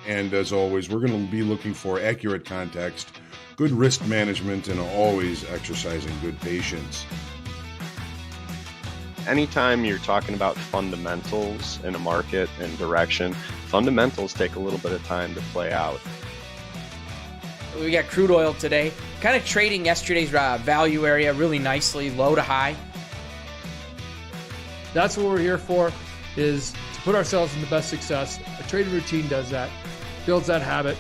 And as always, we're going to be looking for accurate context, good risk management, and always exercising good patience. Anytime you're talking about fundamentals in a market and direction, fundamentals take a little bit of time to play out. We got crude oil today, kind of trading yesterday's value area really nicely, low to high. That's what we're here for, is to put ourselves in the best success. A trading routine does that, builds that habit,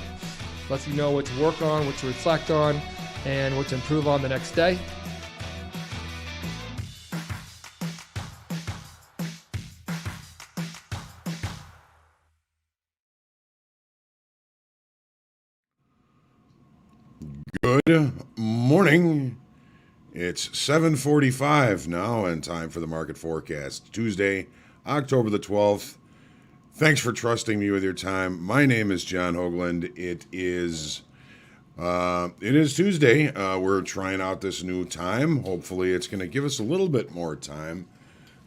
lets you know what to work on, what to reflect on, and what to improve on the next day. Good morning. It's 7:45 now and time for the market forecast. Tuesday, October the 12th. Thanks for trusting me with your time. My name is John Hoagland. It is Tuesday. We're trying out this new time. Hopefully it's going to give us a little bit more time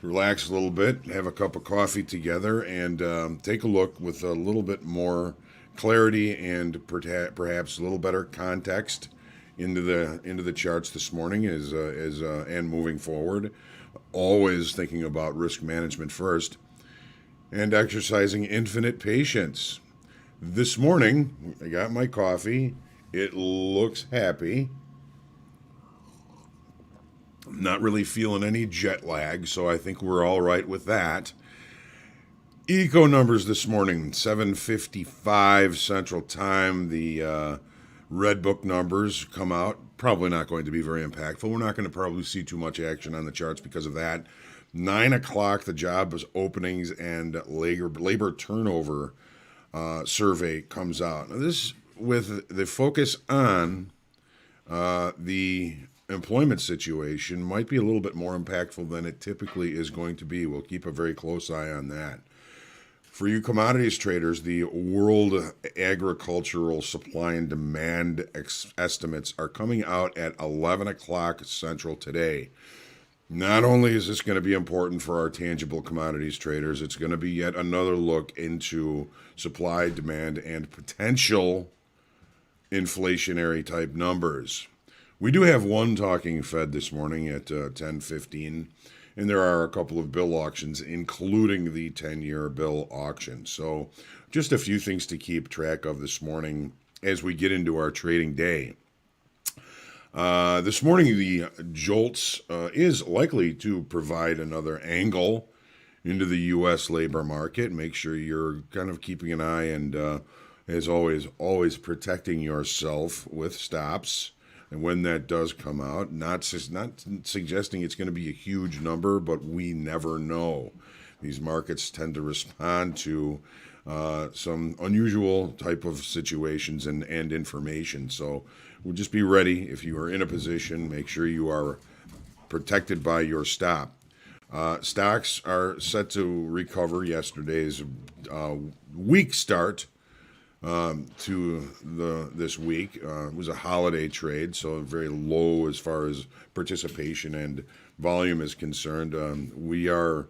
to relax a little bit, have a cup of coffee together, and take a look with a little bit more clarity and perhaps a little better context into the charts this morning and moving forward. Always thinking about risk management first and exercising infinite patience. This morning, I got my coffee. It looks happy. I'm not really feeling any jet lag, so I think we're all right with that. Eco numbers this morning, 7:55 Central Time. The Red Book numbers come out. Probably not going to be very impactful. We're not going to probably see too much action on the charts because of that. 9 o'clock, the jobs openings and labor turnover survey comes out. Now this, with the focus on the employment situation, might be a little bit more impactful than it typically is going to be. We'll keep a very close eye on that. For you commodities traders, the world agricultural supply and demand estimates are coming out at 11 o'clock Central today. Not only is this going to be important for our tangible commodities traders, it's going to be yet another look into supply, demand, and potential inflationary type numbers. We do have one talking Fed this morning at 10:15. And there are a couple of bill auctions, including the 10-year bill auction. So just a few things to keep track of this morning as we get into our trading day. This morning, the JOLTS is likely to provide another angle into the U.S. labor market. Make sure you're kind of keeping an eye and, as always protecting yourself with stops. And when that does come out, not suggesting it's going to be a huge number, but we never know. These markets tend to respond to some unusual type of situations and information. So we'll just be ready. If you are in a position, make sure you are protected by your stop. Stocks are set to recover yesterday's weak start to this week. It was a holiday trade, so very low as far as participation and volume is concerned. We are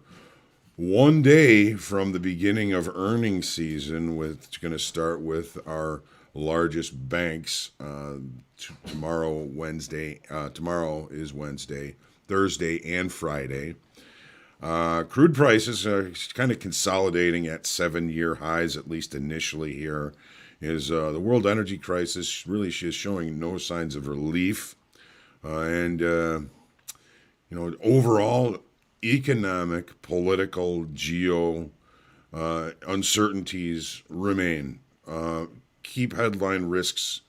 one day from the beginning of earnings season, it's going to start with our largest banks tomorrow is Wednesday, Thursday, and Friday. Crude prices are kind of consolidating at 7-year highs, at least initially here. The world energy crisis really is showing no signs of relief. Overall economic, political, uncertainties remain. Keep headline risks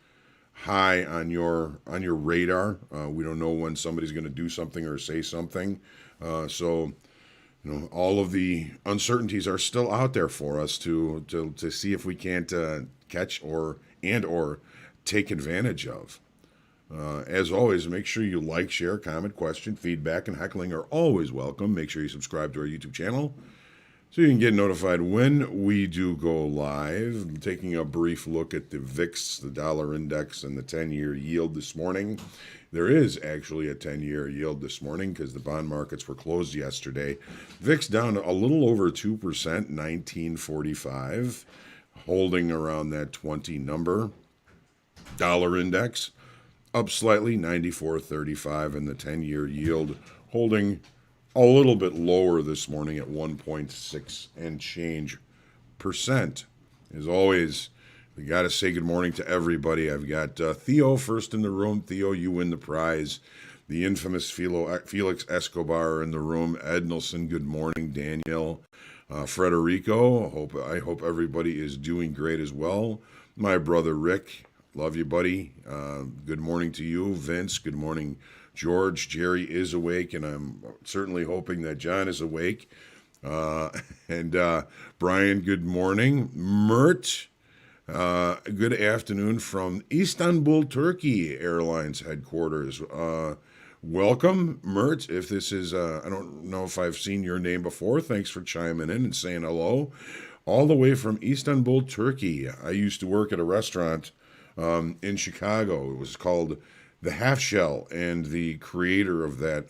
high on your radar. We don't know when somebody's going to do something or say something. All of the uncertainties are still out there for us to see if we can't catch or take advantage of. As always, make sure you like, share, comment, question, feedback, and heckling are always welcome. Make sure you subscribe to our YouTube channel so you can get notified when we do go live. Taking a brief look at the VIX, the dollar index, and the 10-year yield this morning. There is actually a 10-year yield this morning because the bond markets were closed yesterday. VIX down a little over 2%, 1945. holding around that 20 number. Dollar index up slightly, 94.35, and the 10-year yield holding a little bit lower this morning at 1.6 and change percent. As always, we got to say good morning to everybody. I've got Theo first in the room. Theo, you win the prize. The infamous Felix Escobar in the room. Ed Nelson, good morning. Daniel, Frederico, I hope everybody is doing great as well. My brother Rick, love you, buddy. Good morning to you. Vince, good morning. George, Jerry is awake, and I'm certainly hoping that John is awake. And Brian, good morning. Mert, good afternoon from Istanbul, Turkey Airlines headquarters. Welcome, Mert. If this is, I don't know if I've seen your name before. Thanks for chiming in and saying hello. All the way from Istanbul, Turkey. I used to work at a restaurant in Chicago. It was called The Half Shell, and the creator of that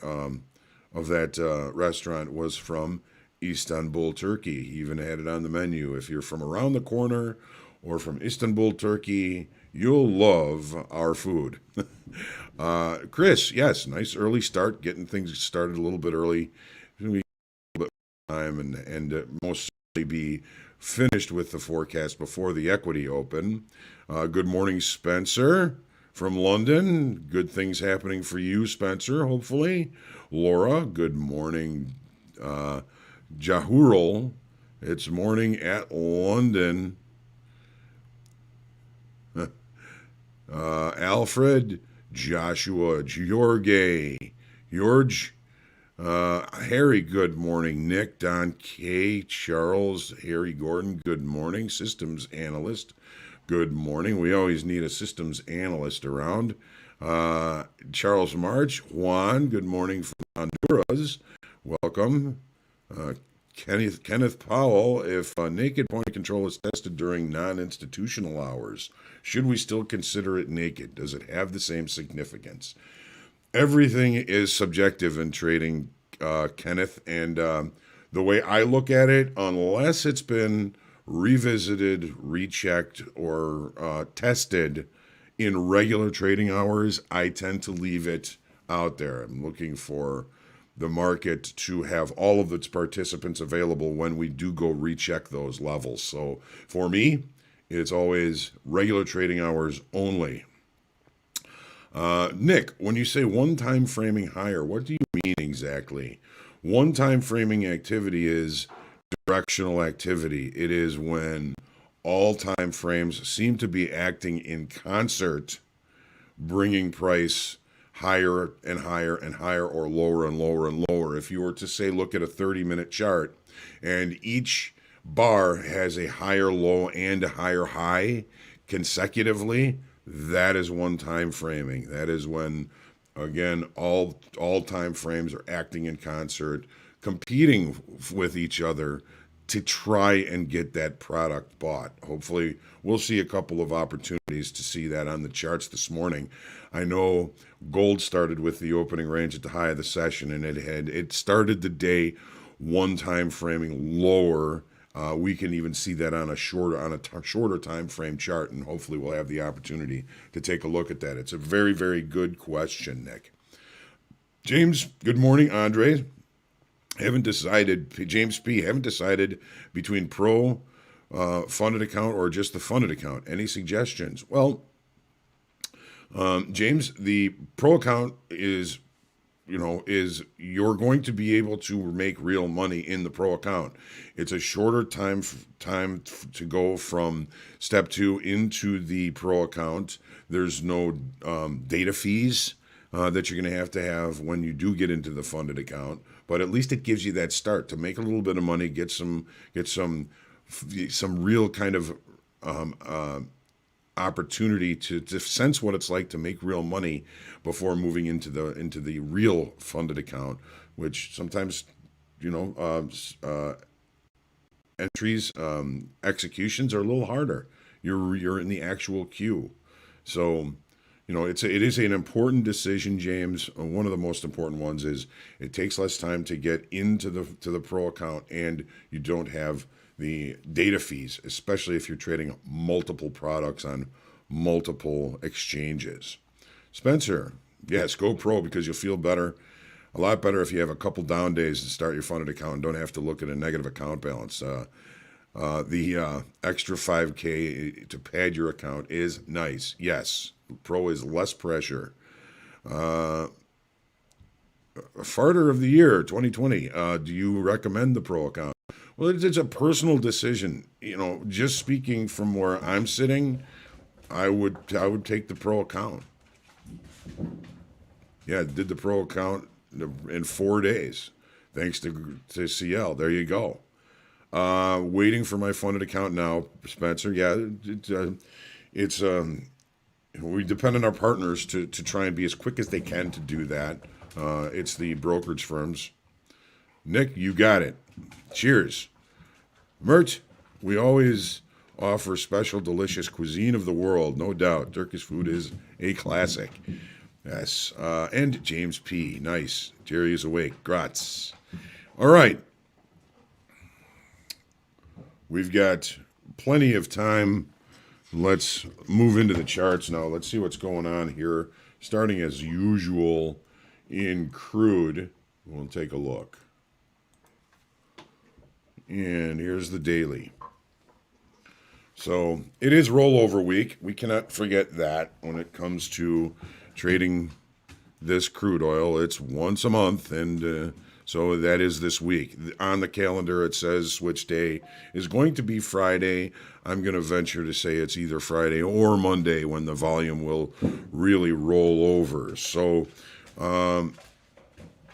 restaurant was from Istanbul, Turkey. He even had it on the menu. If you're from around the corner or from Istanbul, Turkey, you'll love our food. Chris, yes, nice early start, getting things started a little bit early. It's going to be a little bit of time and most certainly be finished with the forecast before the equity open. Good morning, Spencer from London. Good things happening for you, Spencer, hopefully. Laura, good morning. Jahurul, it's morning at London. Alfred, Joshua, George, Harry, good morning. Nick, Don K, Charles, Harry Gordon, good morning. Systems analyst, good morning. We always need a systems analyst around. Charles March, Juan, good morning from Honduras. Welcome. Kenneth Powell, if naked point control is tested during non-institutional hours, should we still consider it naked? Does it have the same significance? Everything is subjective in trading, Kenneth, and the way I look at it, unless it's been revisited, rechecked, or tested in regular trading hours, I tend to leave it out there. I'm looking for the market to have all of its participants available when we do go recheck those levels. So for me, it's always regular trading hours only. Nick, when you say one-time framing higher, what do you mean exactly? One-time framing activity is directional activity. It is when all time frames seem to be acting in concert, bringing price higher and higher and higher, or lower and lower and lower. If you were to say, look at a 30-minute chart, and each bar has a higher low and a higher high consecutively, that is one time framing. That is when, again, all time frames are acting in concert, competing with each other to try and get that product bought. Hopefully, we'll see a couple of opportunities to see that on the charts this morning. I know gold started with the opening range at the high of the session, and it started the day one time framing lower. We can even see that on a shorter time frame chart, and hopefully we'll have the opportunity to take a look at that. It's a very, very good question, Nick. James, good morning. Andre, James P, haven't decided between pro funded account or just the funded account. Any suggestions? Well, James, the pro account is you're going to be able to make real money in the pro account. It's a shorter time to go from step 2 into the pro account. There's no data fees that you're going to have when you do get into the funded account. But at least it gives you that start to make a little bit of money, get some real kind of opportunity to sense what it's like to make real money before moving into the real funded account, which sometimes entries, executions are a little harder. You're in the actual queue, so it is an important decision, James. One of the most important ones is it takes less time to get into the pro account, and you don't have the data fees, especially if you're trading multiple products on multiple exchanges. Spencer, yes, go pro because you'll feel better. A lot better if you have a couple down days to start your funded account and don't have to look at a negative account balance. The extra 5K to pad your account is nice. Yes, pro is less pressure. Farter of the year 2020. Do you recommend the pro account? Well, it's a personal decision. Just speaking from where I'm sitting, I would take the pro account. Yeah, did the pro account in 4 days, thanks to CL. There you go. Waiting for my funded account now, Spencer. Yeah, it's we depend on our partners to try and be as quick as they can to do that. It's the brokerage firms. Nick, you got it. Cheers. Mert, we always offer special, delicious cuisine of the world, no doubt. Turkish food is a classic. Yes. And James P. Nice. Jerry is awake. Grats. All right. We've got plenty of time. Let's move into the charts now. Let's see what's going on here. Starting as usual in crude. We'll take a look. And here's the daily. So it is rollover week. We cannot forget that when it comes to trading this crude oil. It's once a month, and so that is this week. On the calendar, it says switch day is going to be Friday. I'm going to venture to say it's either Friday or Monday when the volume will really roll over. So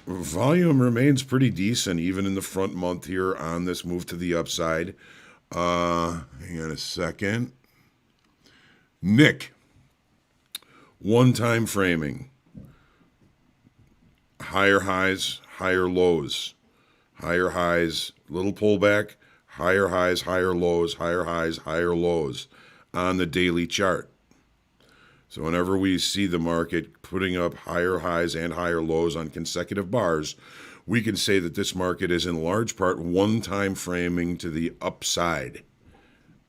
volume remains pretty decent even in the front month here on this move to the upside. Hang on a second. Nick, one-time framing. Higher highs, higher lows. Higher highs, little pullback. Higher highs, higher lows. Higher highs, higher lows on the daily chart. So whenever we see the market putting up higher highs and higher lows on consecutive bars, we can say that this market is in large part one-time framing to the upside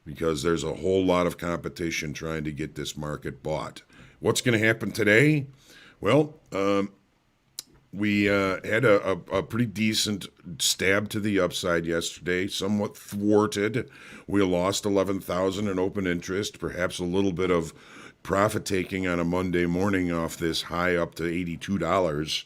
because there's a whole lot of competition trying to get this market bought. What's going to happen today? Well, we had a pretty decent stab to the upside yesterday, somewhat thwarted. We lost 11,000 in open interest, perhaps a little bit of profit taking on a Monday morning off this high up to $82.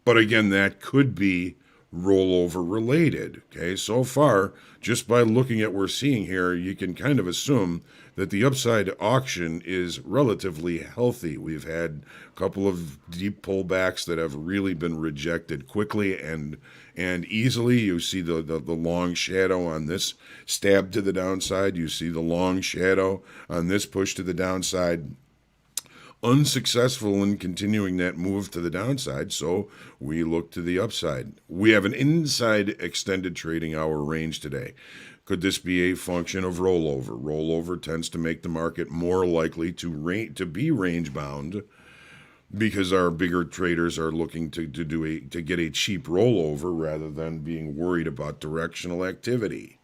But again, that could be rollover related. Okay, so far, just by looking at what we're seeing here, you can kind of assume that the upside auction is relatively healthy. We've had a couple of deep pullbacks that have really been rejected quickly and easily. You see the long shadow on this stab to the downside. You see the long shadow on this push to the downside. Unsuccessful in continuing that move to the downside, so we look to the upside. We have an inside extended trading hour range today. Could this be a function of rollover? Rollover tends to make the market more likely to be range bound because our bigger traders are looking to get a cheap rollover rather than being worried about directional activity.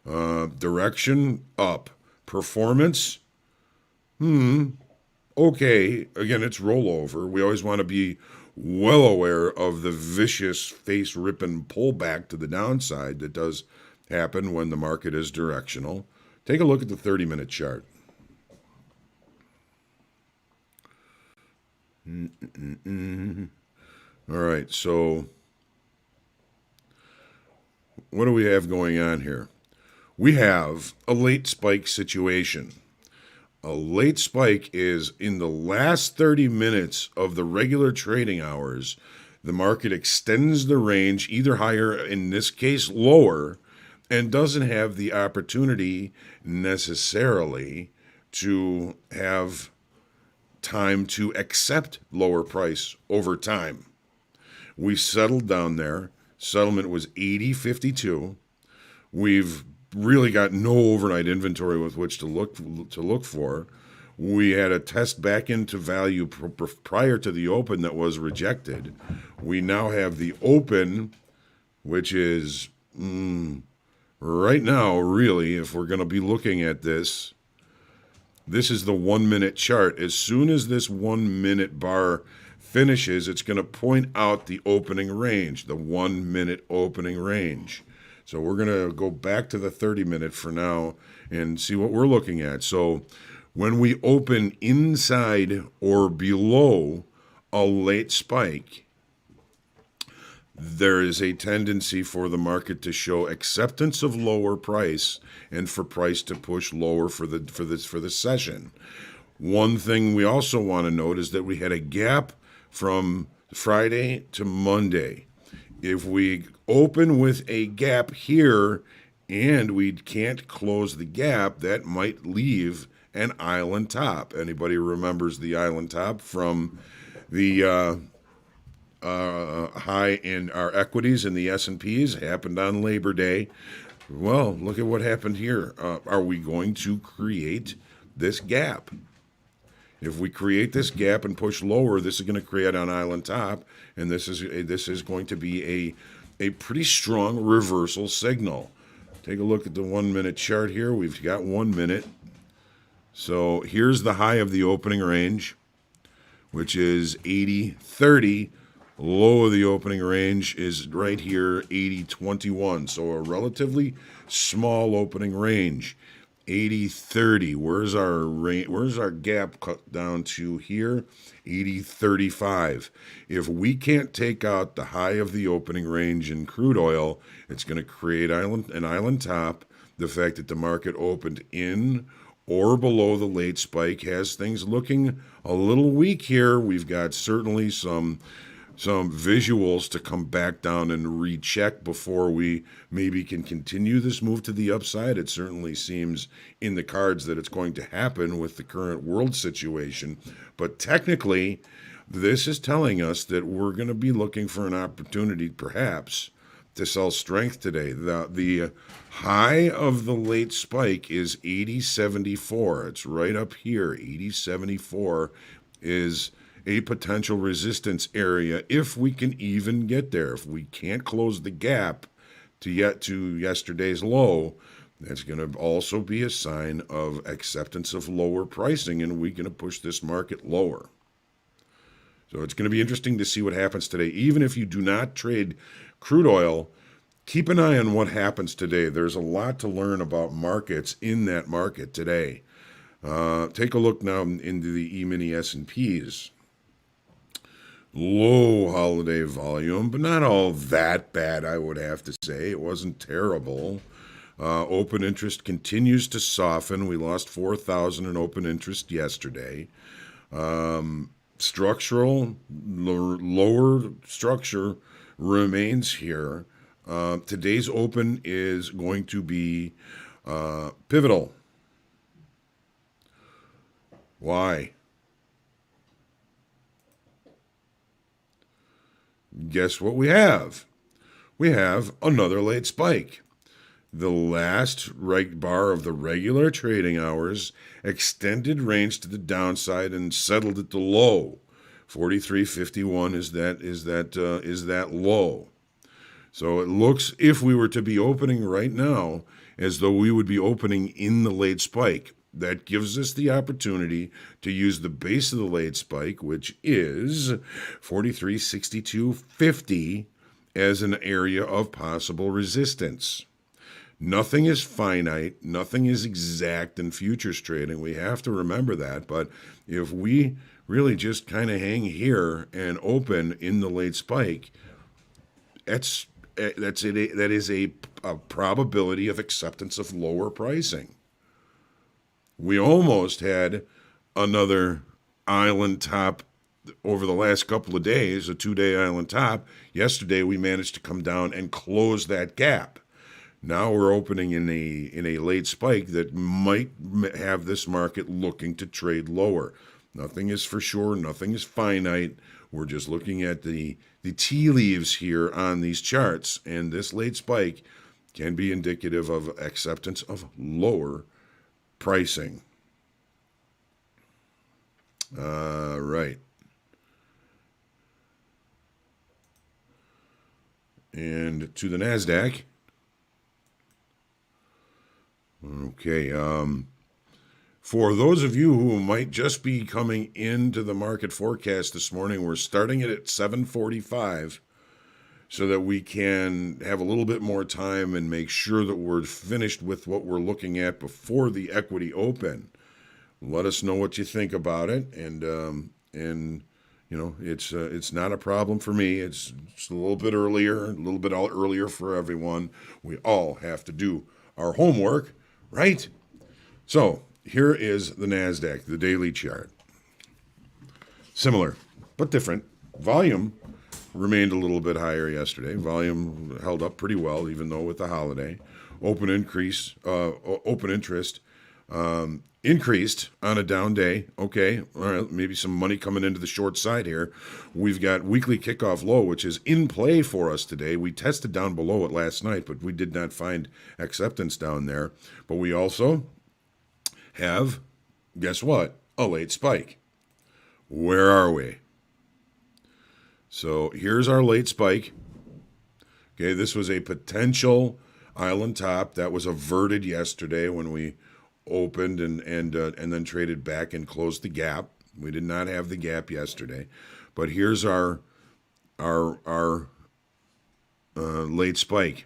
Direction up. Performance? Okay, again, it's rollover. We always want to be well aware of the vicious face-ripping pullback to the downside that does happen when the market is directional. Take a look at the 30-minute chart. All right, so what do we have going on here? We have a late spike situation. A late spike is in the last 30 minutes of the regular trading hours, the market extends the range either higher, in this case lower, and doesn't have the opportunity necessarily to have time to accept lower price over time. We settled down there. Settlement was 80.52. We've really got no overnight inventory with which to look for. We had a test back into value prior to the open that was rejected. We now have the open, which is right now, really, if we're going to be looking at this, this is the 1 minute chart. As soon as this 1 minute bar finishes, it's going to point out the opening range, the 1 minute opening range. So we're going to go back to the 30 minute for now and see what we're looking at. So when we open inside or below a late spike, there is a tendency for the market to show acceptance of lower price and for price to push lower for the session. One thing we also want to note is that we had a gap from Friday to Monday. If we open with a gap here and we can't close the gap, that might leave an island top. Anybody remembers the island top from the high in our equities in the S&Ps? Happened on Labor Day. Well, look at what happened here. Are we going to create this gap? If we create this gap and push lower, this is going to create an island top, and this is going to be a pretty strong reversal signal. Take a look at the 1 minute chart here. We've got 1 minute. So here's the high of the opening range, which is 80.30. Low of the opening range is right here, 80.21. So a relatively small opening range. 80.30. Where's our gap cut down to here? 80.35. If we can't take out the high of the opening range in crude oil, it's going to create an island top. The fact that the market opened in or below the late spike has things looking a little weak here. We've got certainly some visuals to come back down and recheck before we maybe can continue this move to the upside. It certainly seems in the cards that it's going to happen with the current world situation. But technically, this is telling us that we're going to be looking for an opportunity, perhaps, to sell strength today. The high of the late spike is 80.74. It's right up here. 80.74 is a potential resistance area if we can even get there. If we can't close the gap to yesterday's low, that's going to also be a sign of acceptance of lower pricing, and we're going to push this market lower. So it's going to be interesting to see what happens today. Even if you do not trade crude oil, keep an eye on what happens today. There's a lot to learn about markets in that market today. Take a look now into the E-mini S&Ps. Low holiday volume, but not all that bad, I would have to say. It wasn't terrible. Open interest continues to soften. We lost 4,000 in open interest yesterday. Structural, lower structure remains here. Today's open is going to be pivotal. Why? Guess what we have? We have another late spike. The last bar of the regular trading hours extended range to the downside and settled at the low. 43.51 is that low. So it looks, if we were to be opening right now, as though we would be opening in the late spike. That gives us the opportunity to use the base of the late spike, which is 43.6250, as an area of possible resistance. Nothing is finite. Nothing is exact in futures trading. We have to remember that. But if we really just kind of hang here and open in the late spike, that is a probability of acceptance of lower pricing. We almost had another island top over the last couple of days, a 2-day island top. Yesterday, we managed to come down and close that gap. Now we're opening in a late spike that might have this market looking to trade lower. Nothing is for sure. Nothing is finite. We're just looking at the tea leaves here on these charts, and this late spike can be indicative of acceptance of lower pricing. Right. And to the NASDAQ, Okay. For those of you who might just be coming into the market forecast this morning, we're starting it at 7:45 so that we can have a little bit more time and make sure that we're finished with what we're looking at before the equity open. Let us know what you think about it, and it's not a problem for me. It's just a little bit earlier for everyone. We all have to do our homework, right? So here is the NASDAQ, the daily chart. Similar, but different. Volume remained a little bit higher yesterday. Volume held up pretty well, even though with the holiday. Open interest increased on a down day. Okay, all right, maybe some money coming into the short side here. We've got weekly kickoff low, which is in play for us today. We tested down below it last night, but we did not find acceptance down there. But we also have, guess what? A late spike. Where are we? So here's our late spike. Okay, this was a potential island top that was averted yesterday when we opened and then traded back and closed the gap. We did not have the gap yesterday, but here's our late spike.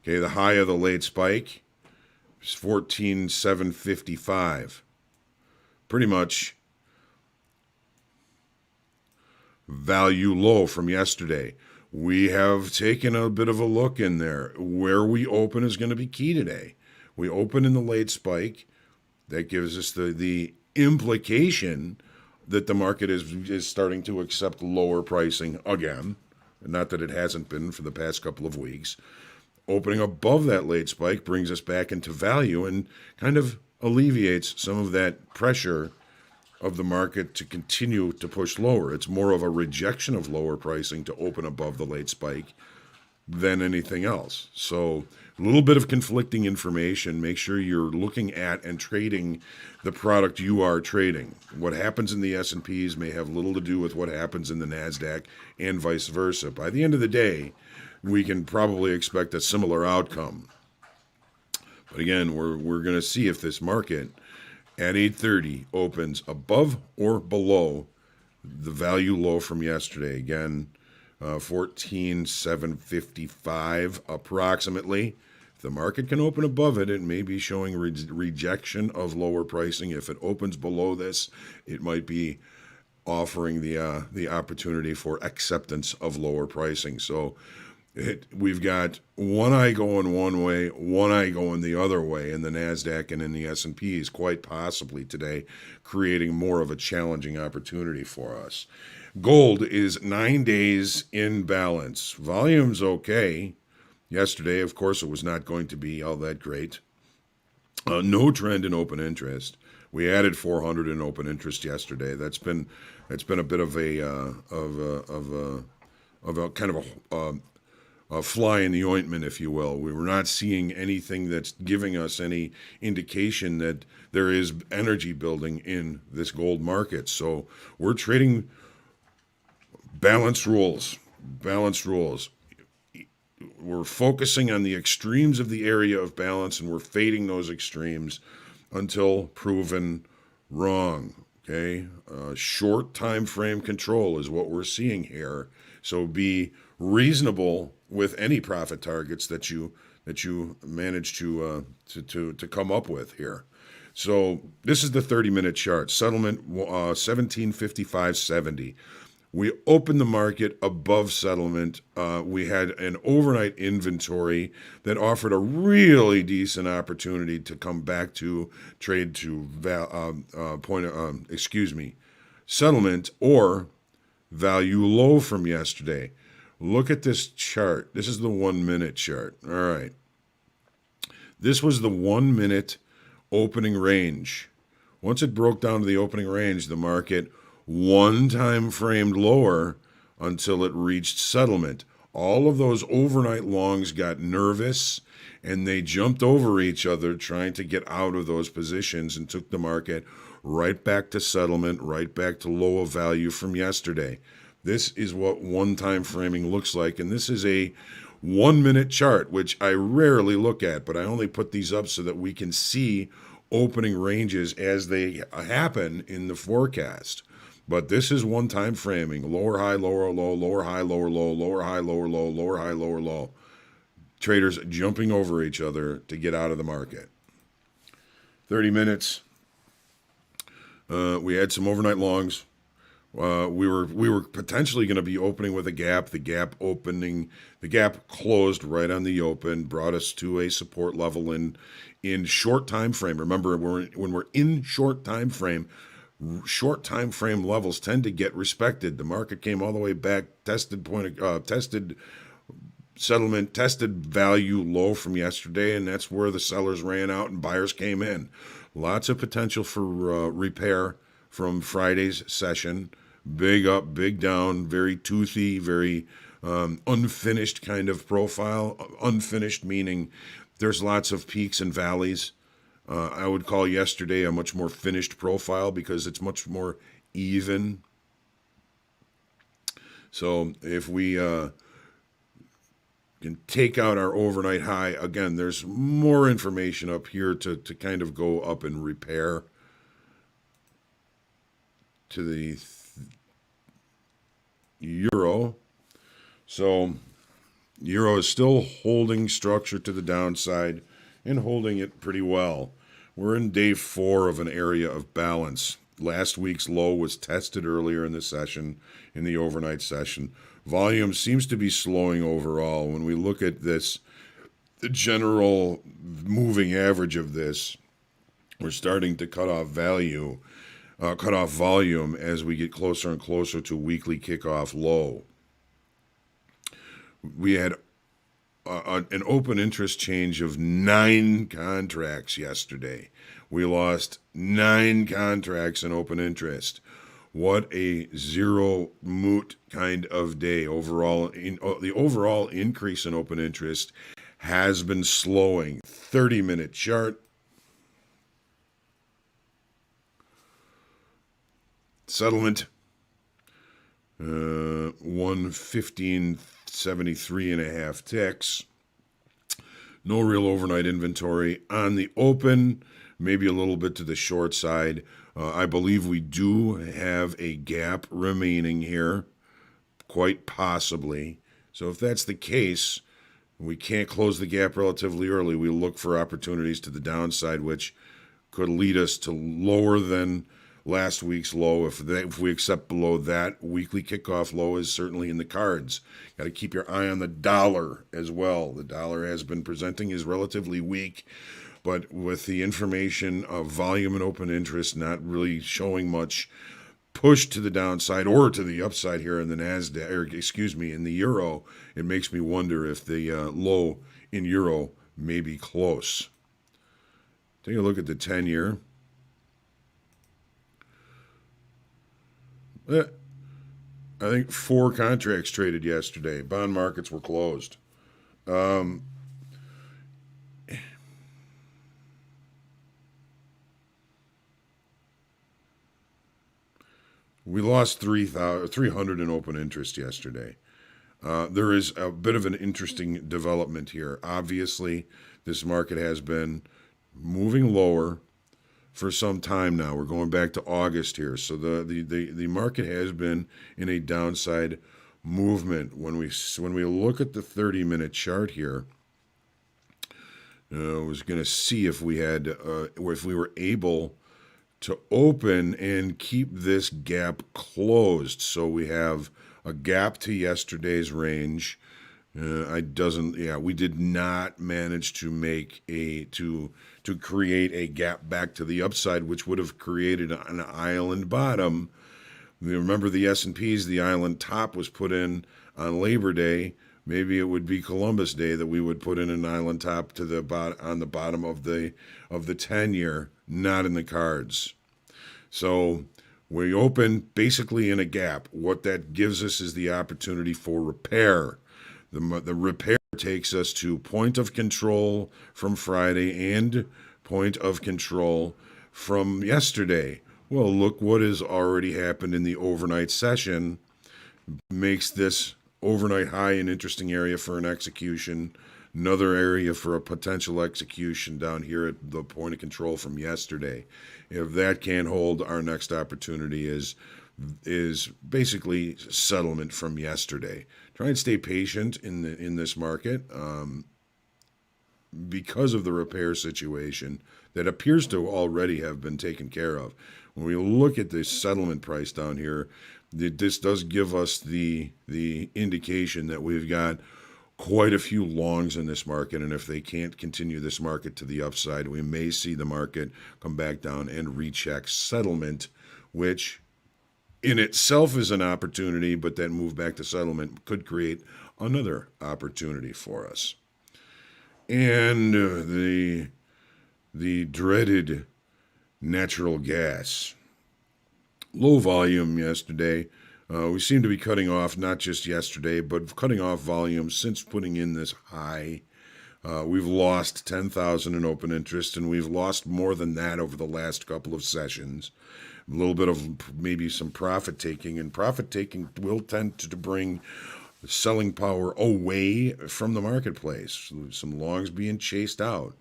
Okay, the high of the late spike is 14,755. Pretty much value low from yesterday. We have taken a bit of a look in there. Where we open is going to be key today. We open in the late spike. That gives us the implication that the market is starting to accept lower pricing again. Not that it hasn't been for the past couple of weeks. Opening above that late spike brings us back into value and kind of alleviates some of that pressure of the market to continue to push lower. It's more of a rejection of lower pricing to open above the late spike than anything else. So a little bit of conflicting information. Make sure you're looking at and trading the product you are trading. What happens in the S&Ps may have little to do with what happens in the NASDAQ and vice versa. By the end of the day, we can probably expect a similar outcome. But again, we're going to see if this market at 8:30 opens above or below the value low from yesterday. Again, 14,755 approximately. If the market can open above it, it may be showing rejection of lower pricing. If it opens below this, it might be offering the opportunity for acceptance of lower pricing. So we've got one eye going one way, one eye going the other way in the NASDAQ and in the S&Ps, quite possibly today, creating more of a challenging opportunity for us. Gold is 9 days in balance. Volume's okay. Yesterday, of course, it was not going to be all that great. No trend in open interest. We added 400 in open interest yesterday. That's been a bit of a kind of a fly in the ointment, if you will. We were not seeing anything that's giving us any indication that there is energy building in this gold market. So we're trading balanced rules. We're focusing on the extremes of the area of balance, and we're fading those extremes until proven wrong. Okay, short time frame control is what we're seeing here. So be reasonable with any profit targets that you manage to come up with here. So this is the 30-minute chart. Settlement 1755.70. We opened the market above settlement. We had an overnight inventory that offered a really decent opportunity to come back to trade to settlement or value low from yesterday. Look at this chart. This is the 1 minute chart. All right. This was the 1 minute opening range. Once it broke down to the opening range, the market one time framed lower until it reached settlement. All of those overnight longs got nervous and they jumped over each other trying to get out of those positions and took the market right back to settlement, right back to low of value from yesterday. This is what one time framing looks like, and this is a 1 minute chart, which I rarely look at, but I only put these up so that we can see opening ranges as they happen in the forecast. But this is one time framing: lower high, lower low, lower high, lower low, lower high, lower low, lower high, lower low. Traders jumping over each other to get out of the market. 30 minutes. We had some overnight longs. We were potentially going to be opening with a gap. The gap closed right on the open, brought us to a support level in short time frame. Remember, when we're in short time frame levels tend to get respected. The market came all the way back, tested settlement, tested value low from yesterday, and that's where the sellers ran out and buyers came in. Lots of potential for repair from Friday's session. Big up, big down, very toothy, very unfinished kind of profile. Unfinished meaning there's lots of peaks and valleys. I would call yesterday a much more finished profile because it's much more even. So if we can take out our overnight high, again, there's more information up here to kind of go up and repair to the euro. So euro is still holding structure to the downside and holding it pretty well. We're in day 4 of an area of balance. Last week's low was tested earlier in the session, in the overnight session. Volume seems to be slowing overall. When we look at this, the general moving average of this, we're starting to cut off volume as we get closer and closer to weekly kickoff low. We had an open interest change of 9 contracts yesterday. We lost 9 contracts in open interest. What a zero moot kind of day overall. The overall increase in open interest has been slowing. 30-minute chart. Settlement 115.73.5 ticks. No real overnight inventory on the open, maybe a little bit to the short side. I believe we do have a gap remaining here, quite possibly. So if that's the case, we can't close the gap relatively early. We look for opportunities to the downside, which could lead us to lower than last week's low. If we accept below that, weekly kickoff low is certainly in the cards. Got to keep your eye on the dollar as well. The dollar has been presenting as relatively weak, but with the information of volume and open interest not really showing much push to the downside or to the upside here in the Nasdaq, in the euro, it makes me wonder if the low in euro may be close. Take a look at the 10-year. I think 4 contracts traded yesterday. Bond markets were closed. We lost 300 in open interest yesterday. There is a bit of an interesting development here. Obviously, this market has been moving lower for some time now. We're going back to August here. So the market has been in a downside movement. When we look at the 30-minute chart here, I was going to see if we were able to open and keep this gap closed. So we have a gap to yesterday's range. We did not manage to create a gap back to the upside, which would have created an island bottom. Remember the S&Ps, the island top was put in on Labor Day. Maybe it would be Columbus Day that we would put in an island top to the on the bottom of the 10-year, not in the cards. So we open basically in a gap. What that gives us is the opportunity for repair. The repair takes us to point of control from Friday and point of control from yesterday. Well, look what has already happened in the overnight session. Makes this overnight high, an interesting area for an execution. Another area for a potential execution down here at the point of control from yesterday. If that can't hold, our next opportunity is basically settlement from yesterday. Try and stay patient in this market because of the repair situation that appears to already have been taken care of. When we look at the settlement price down here, this does give us the indication that we've got quite a few longs in this market, and if they can't continue this market to the upside, we may see the market come back down and recheck settlement, which in itself is an opportunity, but that move back to settlement could create another opportunity for us. And the dreaded natural gas. Low volume yesterday. We seem to be cutting off, not just yesterday, but cutting off volume since putting in this high. We've lost 10,000 in open interest, and we've lost more than that over the last couple of sessions. A little bit of maybe some profit taking, and profit taking will tend to bring selling power away from the marketplace. Some longs being chased out.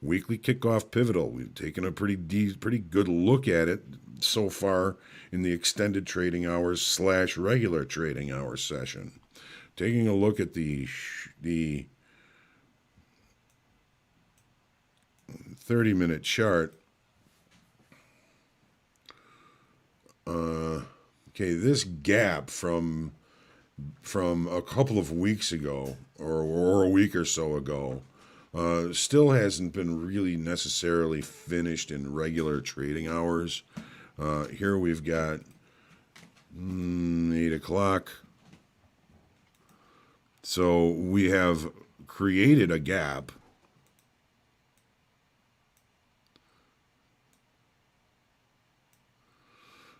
Weekly kickoff pivotal. We've taken a pretty good look at it so far in the extended trading hours / regular trading hours session. Taking a look at the 30-minute chart. Okay, this gap from a couple of weeks ago or a week or so ago still hasn't been really necessarily finished in regular trading hours. Here we've got 8 o'clock. So we have created a gap.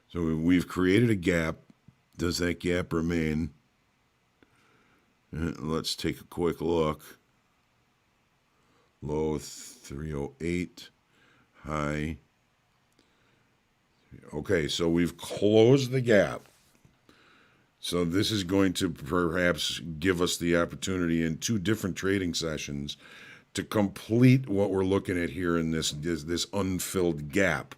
So we've created a gap. Does that gap remain? Let's take a quick look. Low 308, high. Okay, so we've closed the gap. So this is going to perhaps give us the opportunity in 2 different trading sessions to complete what we're looking at here in this unfilled gap.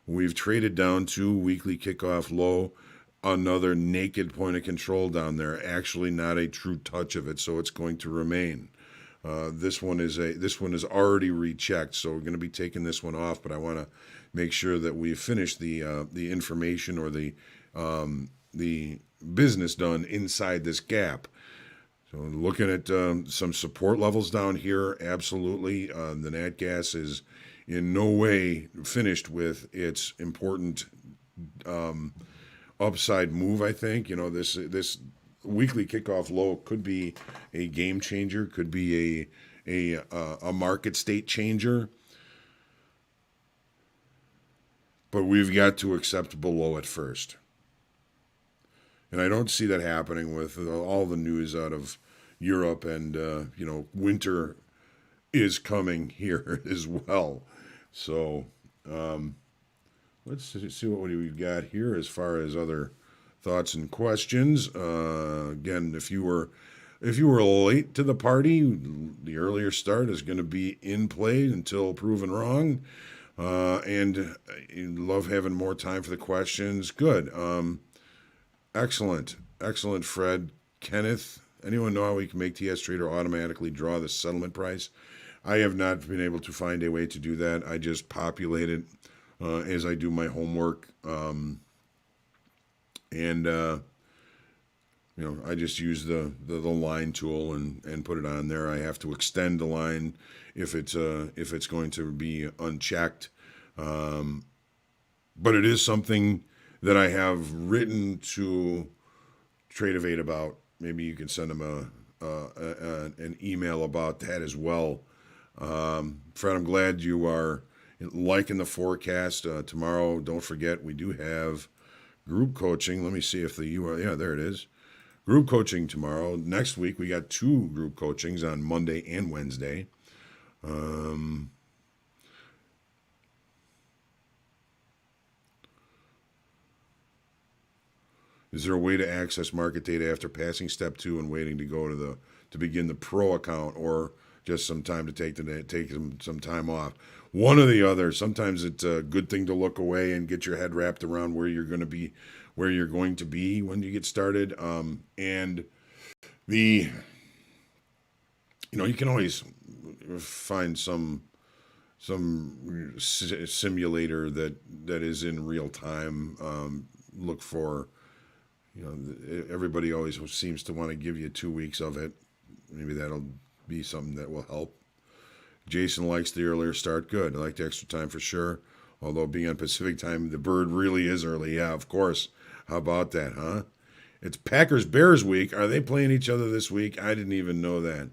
We've traded down to weekly kickoff low, another naked point of control down there. Actually, not a true touch of it, so it's going to remain. This one is already rechecked, so we're going to be taking this one off. But I want to make sure that we finish the information or the business done inside this gap. So looking at some support levels down here, absolutely. The nat gas is in no way finished with its important upside move. I think this weekly kickoff low could be a game changer, could be a market state changer, but we've got to accept below it first. And I don't see that happening with all the news out of Europe, and winter is coming here as well. So let's see what we've got here as far as other thoughts and questions. Again, if you were late to the party, the earlier start is going to be in play until proven wrong. And you love having more time for the questions. Good. Excellent, Fred. Kenneth, anyone know how we can make TS Trader automatically draw the settlement price? I have not been able to find a way to do that. I just populate it as I do my homework. I just use the line tool and put it on there. I have to extend the line if it's going to be unchecked. But it is something that I have written to Tradeovate about. Maybe you can send them an email about that as well. Fred, I'm glad you are liking the forecast. Tomorrow, don't forget, we do have group coaching. Let me see if the URL, yeah, there it is. Group coaching tomorrow. Next week, we got 2 group coachings on Monday and Wednesday. Is there a way to access market data after passing step 2 and waiting to go to begin the pro account, or just some time to take some time off? One or the other. Sometimes it's a good thing to look away and get your head wrapped around where you're going to be when you get started. And the you can always find some simulator that is in real time. Look for, everybody always seems to want to give you 2 weeks of it. Maybe that'll be something that will help. Jason likes the earlier start. Good. I like the extra time for sure. Although being on Pacific time, the bird really is early. Yeah, of course. How about that, huh? It's Packers-Bears week. Are they playing each other this week? I didn't even know that.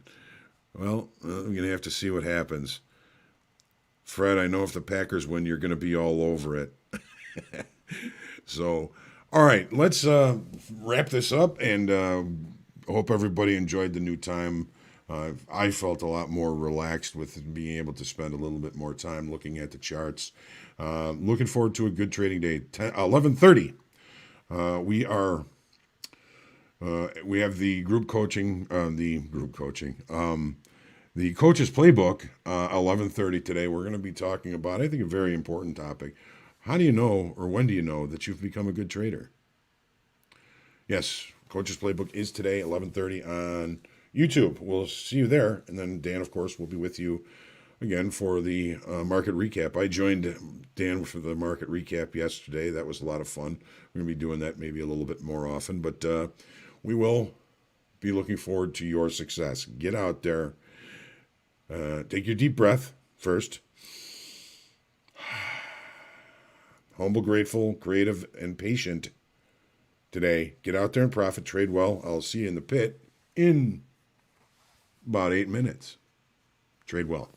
Well, I'm going to have to see what happens. Fred, I know if the Packers win, you're going to be all over it. So, all right, let's wrap this up, and hope everybody enjoyed the new time. I felt a lot more relaxed with being able to spend a little bit more time looking at the charts. Looking forward to a good trading day. 11:30. We have the group coaching. The coach's playbook. 11:30 today. We're going to be talking about, I think, a very important topic. How do you know, or when do you know, that you've become a good trader? Yes, coach's playbook is today, 11:30 on YouTube. We'll see you there. And then Dan, of course, will be with you again for the market recap. I joined Dan for the market recap yesterday. That was a lot of fun. We're going to be doing that maybe a little bit more often, but we will be looking forward to your success. Get out there. Take your deep breath first. Humble, grateful, creative, and patient today. Get out there and profit. Trade well. I'll see you in the pit in about 8 minutes. Trade well.